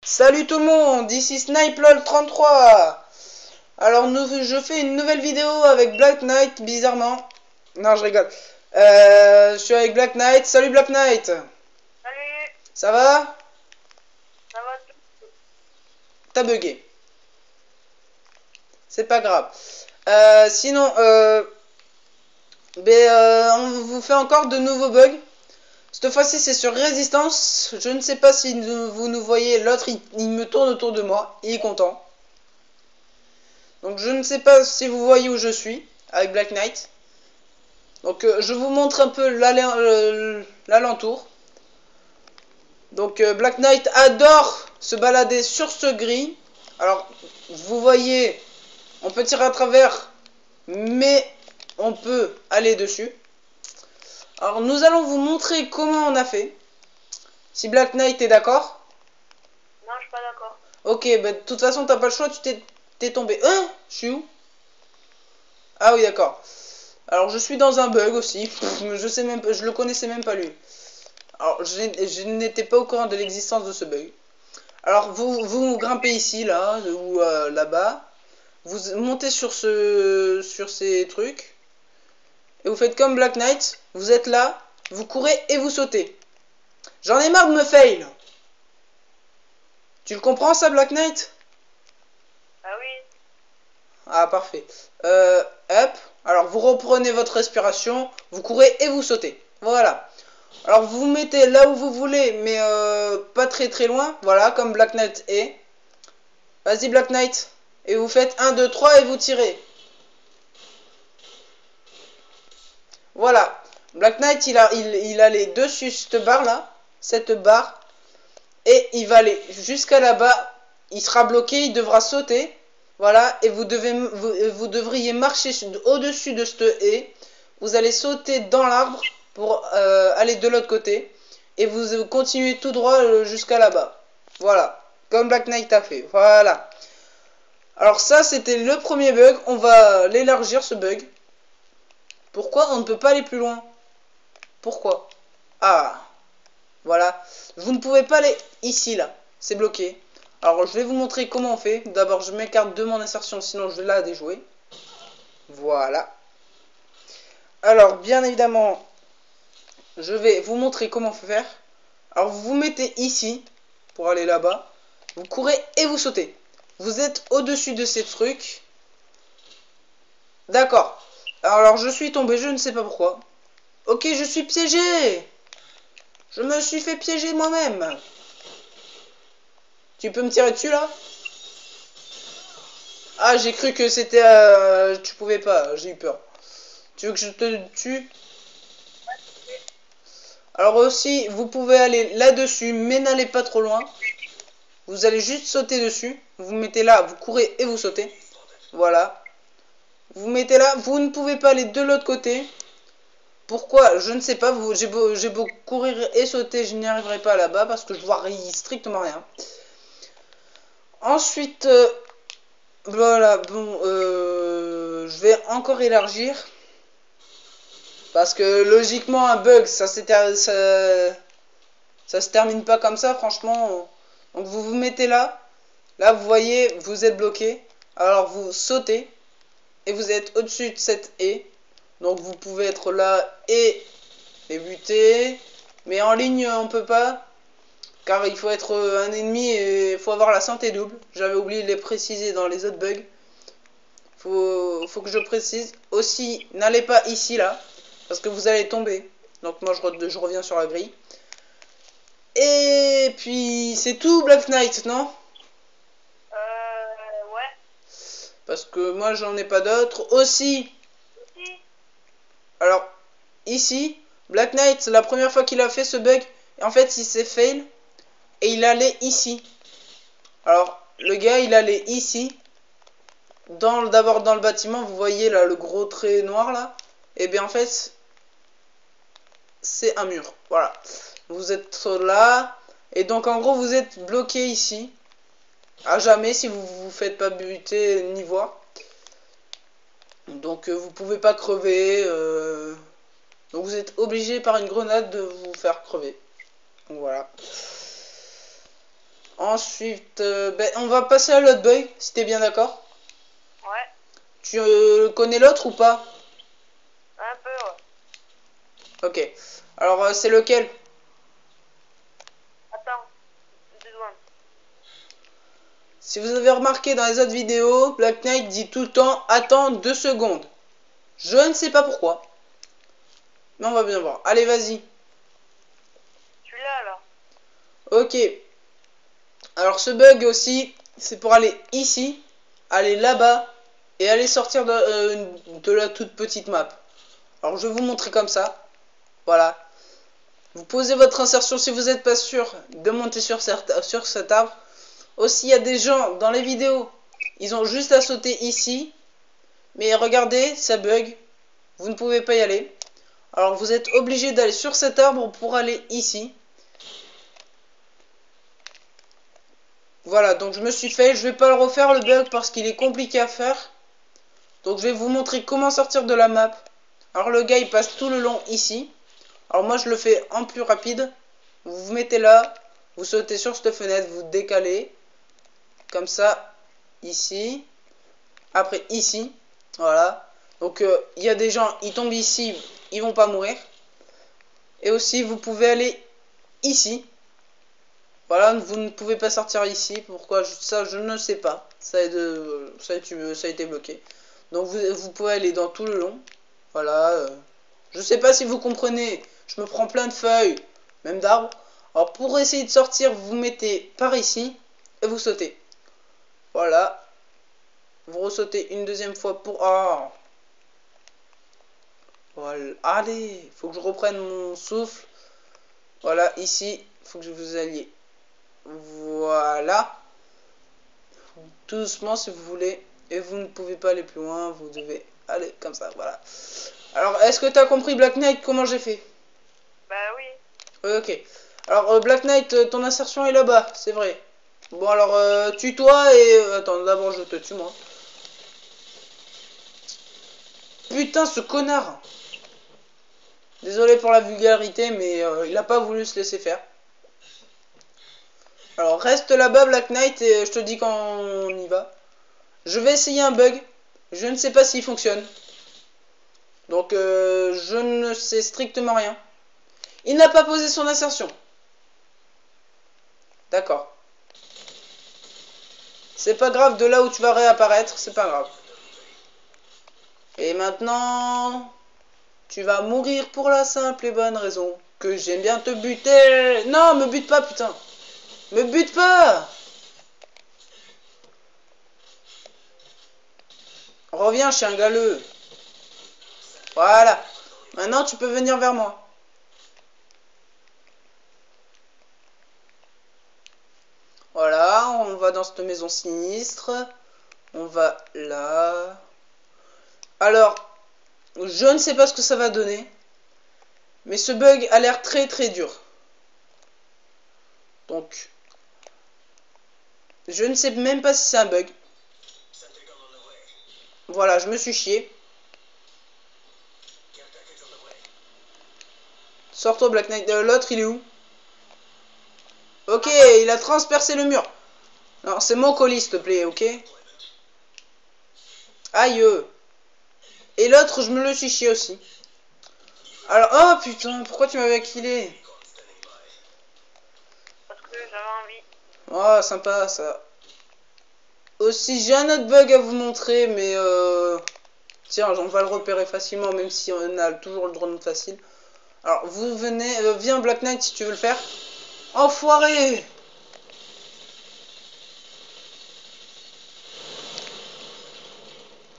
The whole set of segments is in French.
Salut tout le monde, ici SnipeLol33. Alors je fais une nouvelle vidéo avec Black Knight, bizarrement. Non, je rigole. Je suis avec Black Knight. Salut Black Knight. Salut, Ça va? ça va? T'as bugué. C'est pas grave. Sinon, on vous fait encore de nouveaux bugs. Cette fois-ci, c'est sur résistance. Je ne sais pas si vous nous voyez. L'autre, il me tourne autour de moi. Il est content. Donc je ne sais pas si vous voyez où je suis avec Black Knight. Donc je vous montre un peu l'alentour. Donc Black Knight adore se balader sur ce gris. Alors vous voyez, on peut tirer à travers, mais on peut aller dessus. Alors nous allons vous montrer comment on a fait. Si Black Knight est d'accord. Non, je suis pas d'accord. Ok, bah, de toute façon t'as pas le choix, tu t'es tombé. Hein? Je suis où? Ah oui, d'accord. Alors je suis dans un bug aussi. Je sais même pas, je le connaissais même pas lui. Alors je n'étais pas au courant de l'existence de ce bug. Alors vous grimpez ici là ou là-bas. Vous montez sur ces trucs et vous faites comme Black Knight. Vous êtes là, vous courez et vous sautez. J'en ai marre de me fail. Tu le comprends ça, Black Knight? Ah oui, Ah parfait. Hop. Alors vous reprenez votre respiration, vous courez et vous sautez. Voilà. Alors vous vous mettez là où vous voulez, mais pas très très loin. Voilà, comme Black Knight est. Vas-y Black Knight. Et vous faites 1, 2, 3 et vous tirez. Voilà. Black Knight, il allait dessus cette barre là. Cette barre. Et il va aller jusqu'à là-bas. Il sera bloqué, il devra sauter. Voilà. Et vous devriez marcher au-dessus de cette haie. Vous allez sauter dans l'arbre pour aller de l'autre côté. Et vous continuez tout droit jusqu'à là-bas. Voilà. Comme Black Knight a fait. Voilà. Alors ça, c'était le premier bug. On va l'élargir, ce bug. Pourquoi on ne peut pas aller plus loin? Pourquoi? Ah, voilà. Vous ne pouvez pas aller ici, là. C'est bloqué. Alors, je vais vous montrer comment on fait. D'abord, je m'écarte de mon insertion, sinon je vais la déjouer. Voilà. Alors, bien évidemment, je vais vous montrer comment faire. Alors, vous vous mettez ici, pour aller là-bas. Vous courez et vous sautez. Vous êtes au-dessus de ces trucs. D'accord. Alors, je suis tombé, je ne sais pas pourquoi. Ok, je suis piégé. Je me suis fait piéger moi-même. Tu peux me tirer dessus, là? Ah, j'ai cru que c'était... tu pouvais pas, j'ai eu peur. Tu veux que je te tue? Alors aussi, vous pouvez aller là-dessus, mais n'allez pas trop loin. Vous allez juste sauter dessus. Vous vous mettez là, vous courez et vous sautez. Voilà. Vous vous mettez là, vous ne pouvez pas aller de l'autre côté. Pourquoi? Je ne sais pas. J'ai beau courir et sauter, je n'y arriverai pas là-bas parce que je vois strictement rien. Ensuite, voilà, bon, je vais encore élargir. Parce que logiquement, un bug, ça se termine pas comme ça, franchement. Donc vous vous mettez là. Là, vous voyez, vous êtes bloqué. Alors vous sautez. Et vous êtes au-dessus de cette haie. Donc vous pouvez être là et buter. Mais en ligne, on peut pas. Car il faut être un ennemi et il faut avoir la santé double. J'avais oublié de les préciser dans les autres bugs. Faut que je précise. Aussi, n'allez pas ici, là. Parce que vous allez tomber. Donc moi, je reviens sur la grille. Et puis, c'est tout, Black Knight, non? ouais. Parce que moi, j'en ai pas d'autres. Aussi, Aussi, alors, ici, Black Knight, la première fois qu'il a fait ce bug, en fait, il s'est fail. Et il allait ici. Alors, le gars, il allait ici. D'abord dans le bâtiment, vous voyez là, le gros trait noir, là. Et bien, en fait, c'est un mur. Voilà. Vous êtes là. Et donc, en gros, vous êtes bloqué ici. À jamais si vous vous faites pas buter ni voir. Donc, vous pouvez pas crever. Donc, vous êtes obligé par une grenade de vous faire crever. Donc, voilà. Ensuite, ben, on va passer à l'autre bug, si t'es bien d'accord. Ouais, Tu connais l'autre ou pas? un peu, ouais. Ok. Alors, c'est lequel? Attends, 2 secondes. Si vous avez remarqué dans les autres vidéos, Black Knight dit tout le temps « Attends 2 secondes ». Je ne sais pas pourquoi. Mais on va bien voir. Allez, vas-y. Celui-là, alors. Ok. Alors, ce bug aussi, c'est pour aller ici, aller là-bas, et aller sortir de la toute petite map. Alors, je vais vous montrer comme ça. Voilà. Vous posez votre insertion si vous n'êtes pas sûr de monter sur cet arbre. Aussi, il y a des gens dans les vidéos, ils ont juste à sauter ici. Mais regardez, ça bug. Vous ne pouvez pas y aller. Alors, vous êtes obligé d'aller sur cet arbre pour aller ici. Voilà, donc je me suis fait. Je vais pas le refaire le bug parce qu'il est compliqué à faire. Donc, je vais vous montrer comment sortir de la map. Alors, le gars, il passe tout le long ici. Alors, moi, je le fais en plus rapide. Vous vous mettez là. Vous sautez sur cette fenêtre. Vous décalez. Comme ça. Ici. Après, ici. Voilà. Donc, il y a des gens, ils tombent ici. Ils vont pas mourir. Et aussi, vous pouvez aller ici. Voilà, vous ne pouvez pas sortir ici. Pourquoi ça, je ne sais pas. Ça a été bloqué. Donc, vous pouvez aller dans tout le long. Voilà. Je sais pas si vous comprenez. Je me prends plein de feuilles, même d'arbres. Alors, pour essayer de sortir, vous mettez par ici. Et vous sautez. Voilà. Vous ressautez une deuxième fois pour... Oh. Voilà. Allez, faut que je reprenne mon souffle. Voilà, ici, faut que vous alliez. Voilà. Tout doucement si vous voulez. Et vous ne pouvez pas aller plus loin. Vous devez aller comme ça. Voilà. Alors, est-ce que tu as compris, Black Knight, comment j'ai fait? Bah oui. Ok. Alors, Black Knight, ton insertion est là-bas, c'est vrai. Bon, alors, tue-toi et... attends, d'abord, je te tue, moi. Putain, ce connard! Désolé pour la vulgarité, mais il n'a pas voulu se laisser faire. Alors, reste là-bas, Black Knight, et je te dis quand on y va. Je vais essayer un bug. Je ne sais pas s'il fonctionne. Donc, je ne sais strictement rien. Il n'a pas posé son insertion. D'accord. C'est pas grave, de là où tu vas réapparaître, c'est pas grave. Et maintenant, tu vas mourir pour la simple et bonne raison que j'aime bien te buter. Non, me bute pas, putain. Me bute pas. Reviens, chien galeux. Voilà. Maintenant, tu peux venir vers moi. Voilà, on va dans cette maison sinistre. On va là. Alors, je ne sais pas ce que ça va donner. Mais ce bug a l'air très très dur. Donc, je ne sais même pas si c'est un bug. Voilà, je me suis chié. Sors-toi, Black Knight. L'autre, il est où? Ok, il a transpercé le mur. Non, c'est mon colis, s'il te plaît, ok? Aïe. Et l'autre, je me le suis chié aussi. Alors, oh putain, pourquoi tu m'avais killé? Parce que j'avais envie. Oh, sympa ça. Aussi, j'ai un autre bug à vous montrer, mais tiens, on va le repérer facilement, même si on a toujours le drone facile. Alors, vous venez, viens Black Knight si tu veux le faire. Enfoiré!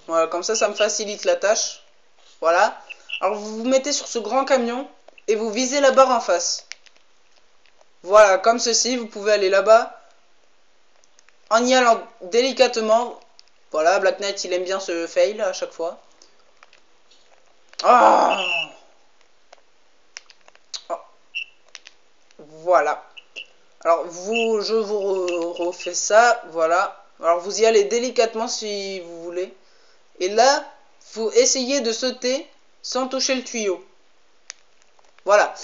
Voilà, comme ça me facilite la tâche. Voilà. Alors, vous vous mettez sur ce grand camion et vous visez la barre en face. Voilà, comme ceci, vous pouvez aller là-bas en y allant délicatement. Voilà, Black Knight, il aime bien ce fail à chaque fois. Ah! Oh. Voilà. Alors, je vous refais ça. Voilà. Alors, vous y allez délicatement si vous voulez. Et là, vous essayez de sauter sans toucher le tuyau. Voilà.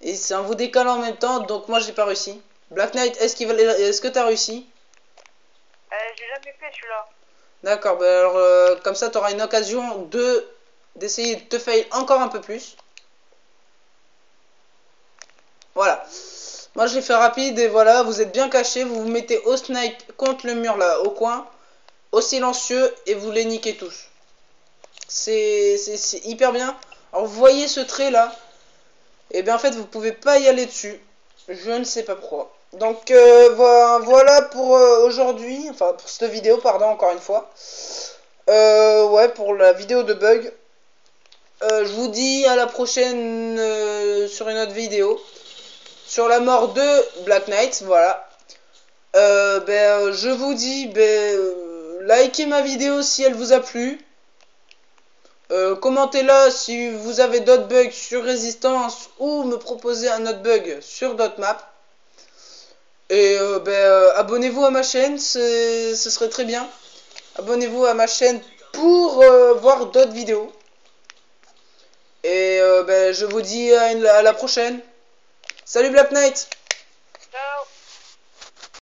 Et c'est en vous décalant en même temps, donc moi, j'ai pas réussi. Black Knight, est-ce que t'as réussi? J'ai jamais fait celui-là. D'accord, bah alors comme ça tu auras une occasion d'essayer de te fail encore un peu plus. Voilà. Moi je l'ai fait rapide et voilà, vous êtes bien caché, vous vous mettez au snipe contre le mur là, au coin, au silencieux et vous les niquez tous. C'est hyper bien. Alors vous voyez ce trait là, et bien en fait vous pouvez pas y aller dessus. Je ne sais pas pourquoi. Donc voilà pour aujourd'hui, enfin pour cette vidéo, pardon encore une fois. Ouais, pour la vidéo de bug. Je vous dis à la prochaine sur une autre vidéo. Sur la mort de Black Knight, voilà. Je vous dis, likez ma vidéo si elle vous a plu. Commentez-la si vous avez d'autres bugs sur Résistance ou me proposez un autre bug sur d'autres maps. Et abonnez-vous à ma chaîne, ce serait très bien. Abonnez-vous à ma chaîne pour voir d'autres vidéos. Et je vous dis à la prochaine. Salut Black Knight! Ciao.